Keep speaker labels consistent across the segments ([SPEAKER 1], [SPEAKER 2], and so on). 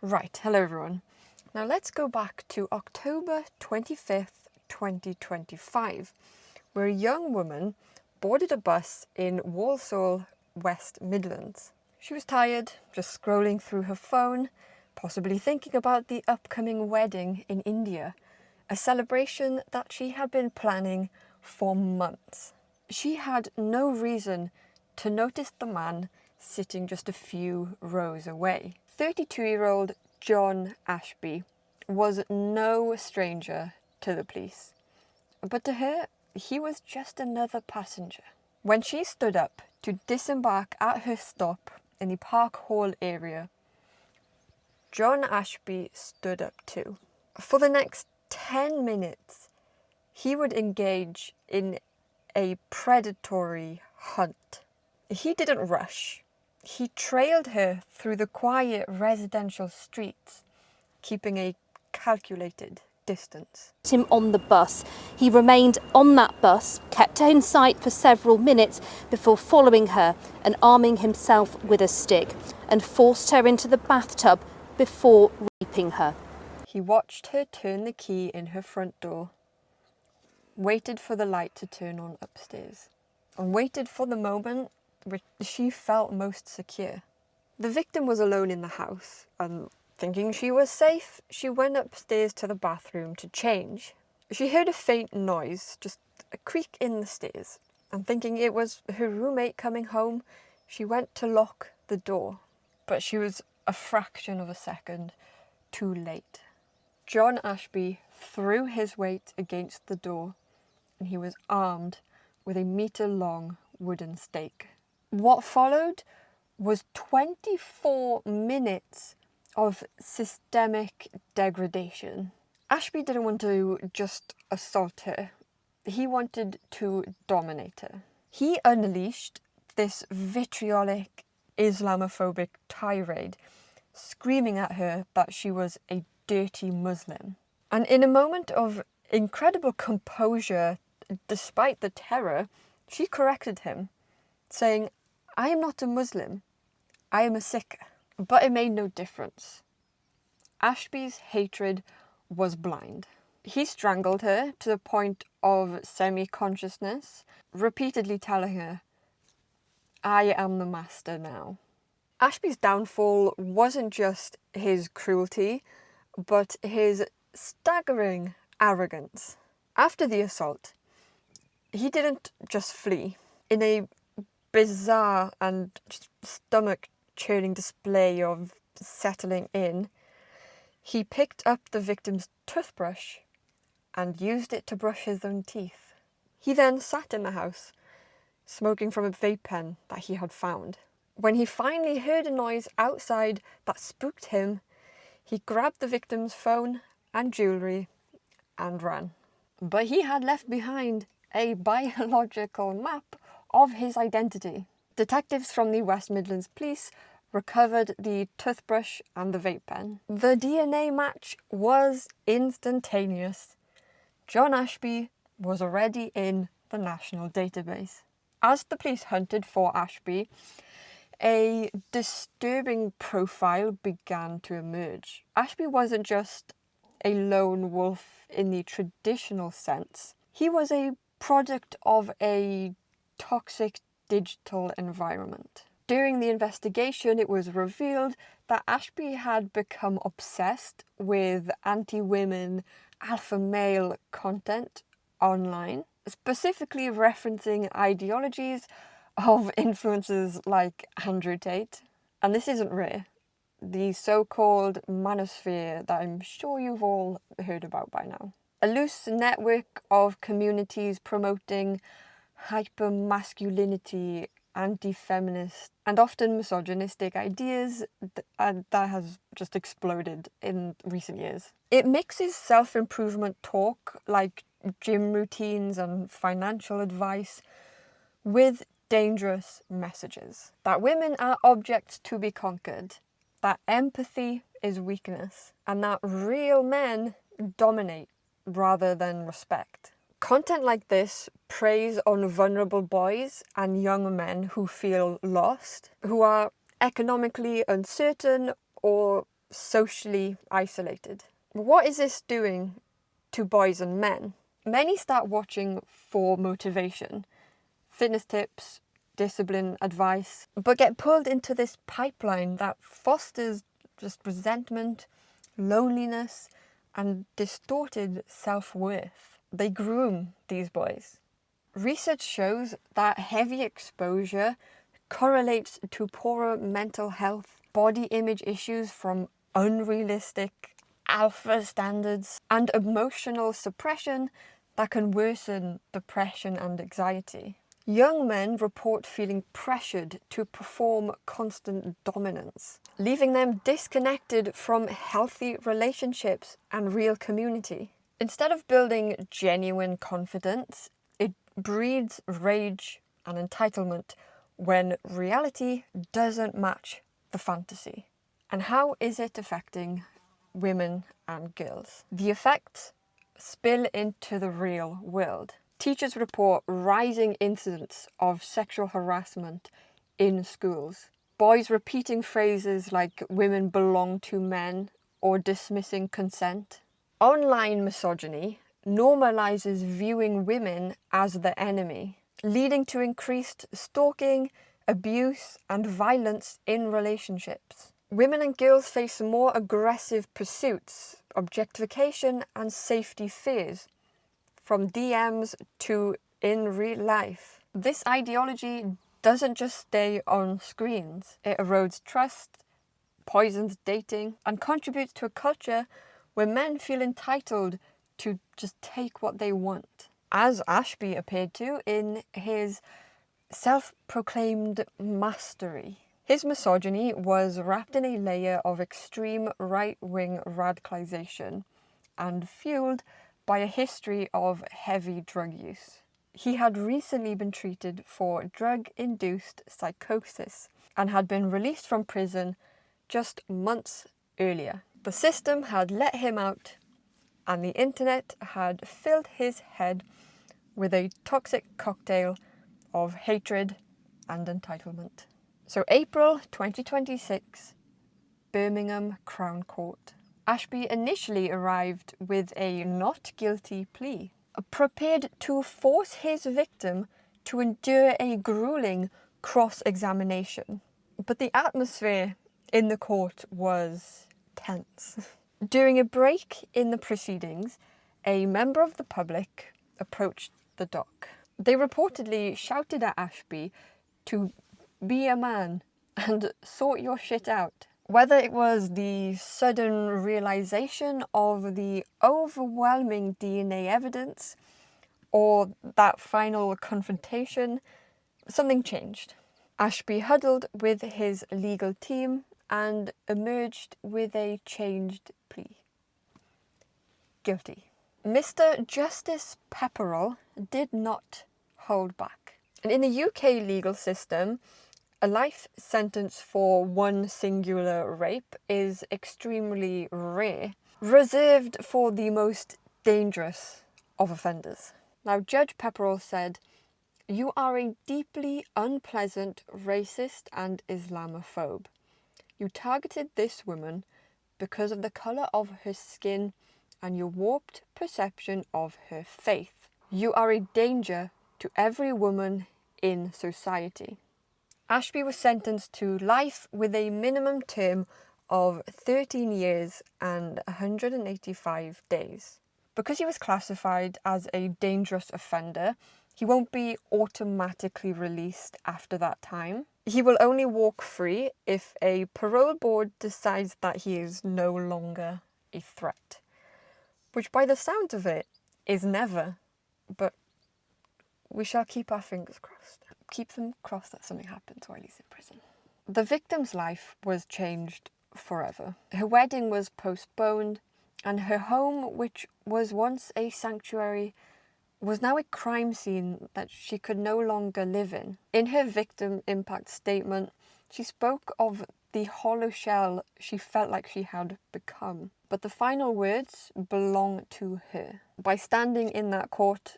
[SPEAKER 1] Right, hello everyone. Now let's go back to October 25th, 2025, where a young woman boarded a bus in Walsall, West Midlands. She was tired, just scrolling through her phone, possibly thinking about the upcoming wedding in India, a celebration that she had been planning for months. She had no reason to notice the man sitting just a few rows away. 32-year-old John Ashby was no stranger to the police, but to her, he was just another passenger. When she stood up to disembark at her stop in the Park Hall area, John Ashby stood up too. For the next 10 minutes, he would engage in a predatory hunt. He didn't rush. He trailed her through the quiet residential streets, keeping a calculated distance.
[SPEAKER 2] Him on the bus. He remained on that bus, kept her in sight for several minutes before following her and arming himself with a stick, and forced her into the bathtub before raping her.
[SPEAKER 1] He watched her turn the key in her front door, waited for the light to turn on upstairs, and waited for the moment which she felt most secure. The victim was alone in the house, and thinking she was safe, she went upstairs to the bathroom to change. She heard a faint noise, just a creak in the stairs, and thinking it was her roommate coming home, she went to lock the door. But she was a fraction of a second too late. John Ashby threw his weight against the door, and he was armed with a metre-long wooden stake. What followed was 24 minutes of systemic degradation. Ashby didn't want to just assault her. He wanted to dominate her. He unleashed this vitriolic Islamophobic tirade, screaming at her that she was a dirty Muslim. And in a moment of incredible composure, despite the terror, she corrected him, saying, "I am not a Muslim, I am a Sikh." But it made no difference. Ashby's hatred was blind. He strangled her to the point of semi-consciousness, repeatedly telling her, "I am the master now." Ashby's downfall wasn't just his cruelty, but his staggering arrogance. After the assault, he didn't just flee. In a bizarre and stomach-churning display of settling in, he picked up the victim's toothbrush and used it to brush his own teeth. He then sat in the house, smoking from a vape pen that he had found. When he finally heard a noise outside that spooked him, he grabbed the victim's phone and jewellery and ran. But he had left behind a biological map of his identity. Detectives from the West Midlands Police recovered the toothbrush and the vape pen. The DNA match was instantaneous. John Ashby was already in the national database. As the police hunted for Ashby, a disturbing profile began to emerge. Ashby wasn't just a lone wolf in the traditional sense. He was a product of a toxic digital environment. During the investigation, it was revealed that Ashby had become obsessed with anti-women, alpha male content online, specifically referencing ideologies of influencers like Andrew Tate. And this isn't rare. The so-called manosphere that I'm sure you've all heard about by now. A loose network of communities promoting hypermasculinity, anti-feminist, and often misogynistic ideas that has just exploded in recent years. It mixes self-improvement talk like gym routines and financial advice with dangerous messages that women are objects to be conquered, that empathy is weakness, and that real men dominate rather than respect. Content like this preys on vulnerable boys and young men who feel lost, who are economically uncertain or socially isolated. What is this doing to boys and men? Many start watching for motivation, fitness tips, discipline advice, but get pulled into this pipeline that fosters just resentment, loneliness, and distorted self-worth. They groom these boys. Research shows that heavy exposure correlates to poorer mental health, body image issues from unrealistic alpha standards, and emotional suppression that can worsen depression and anxiety. Young men report feeling pressured to perform constant dominance, leaving them disconnected from healthy relationships and real community. Instead of building genuine confidence, it breeds rage and entitlement when reality doesn't match the fantasy. And how is it affecting women and girls? The effects spill into the real world. Teachers report rising incidents of sexual harassment in schools. Boys repeating phrases like women belong to men or dismissing consent. Online misogyny normalizes viewing women as the enemy, leading to increased stalking, abuse, and violence in relationships. Women and girls face more aggressive pursuits, objectification, and safety fears, from DMs to in real life. This ideology doesn't just stay on screens. It erodes trust, poisons dating, and contributes to a culture where men feel entitled to just take what they want. As Ashby appeared to in his self-proclaimed mastery. His misogyny was wrapped in a layer of extreme right-wing radicalization and fueled by a history of heavy drug use. He had recently been treated for drug-induced psychosis and had been released from prison just months earlier. The system had let him out, and the internet had filled his head with a toxic cocktail of hatred and entitlement. So April 2026, Birmingham Crown Court. Ashby initially arrived with a not guilty plea, prepared to force his victim to endure a grueling cross-examination. But the atmosphere in the court was tense. During a break in the proceedings, a member of the public approached the dock. They reportedly shouted at Ashby to be a man and sort your shit out. Whether it was the sudden realization of the overwhelming DNA evidence or that final confrontation, something changed. Ashby huddled with his legal team and emerged with a changed plea. Guilty. Mr. Justice Pepperell did not hold back. And in the UK legal system, a life sentence for one singular rape is extremely rare, reserved for the most dangerous of offenders. Now, Judge Pepperell said, "You are a deeply unpleasant racist and Islamophobe. You targeted this woman because of the colour of her skin and your warped perception of her faith. You are a danger to every woman in society." Ashby was sentenced to life with a minimum term of 13 years and 185 days. Because he was classified as a dangerous offender, he won't be automatically released after that time. He will only walk free if a parole board decides that he is no longer a threat. Which, by the sound of it, is never. But we shall keep our fingers crossed. Keep them crossed that something happens while he's in prison. The victim's life was changed forever. Her wedding was postponed, and her home, which was once a sanctuary, was now a crime scene that she could no longer live in. In her victim impact statement, she spoke of the hollow shell she felt like she had become. But the final words belong to her. By standing in that court,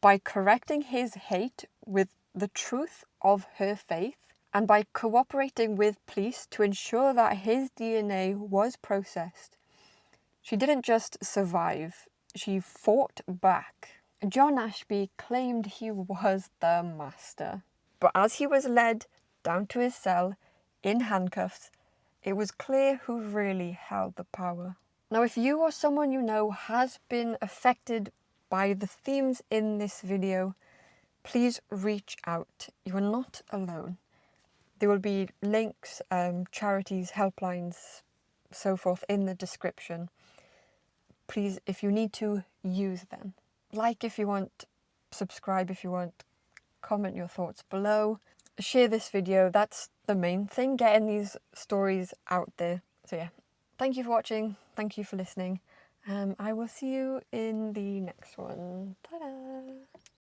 [SPEAKER 1] by correcting his hate with the truth of her faith, and by cooperating with police to ensure that his DNA was processed. She didn't just survive, she fought back. John Ashby claimed he was the master, but as he was led down to his cell in handcuffs, it was clear who really held the power. Now, if you or someone you know has been affected by the themes in this video, please reach out. You are not alone. There will be links, charities, helplines, so forth in the description. Please, if you need to, use them. Like if you want, subscribe if you want, comment your thoughts below. Share this video, that's the main thing, getting these stories out there. So yeah, thank you for watching, thank you for listening. I will see you in the next one. Ta-da!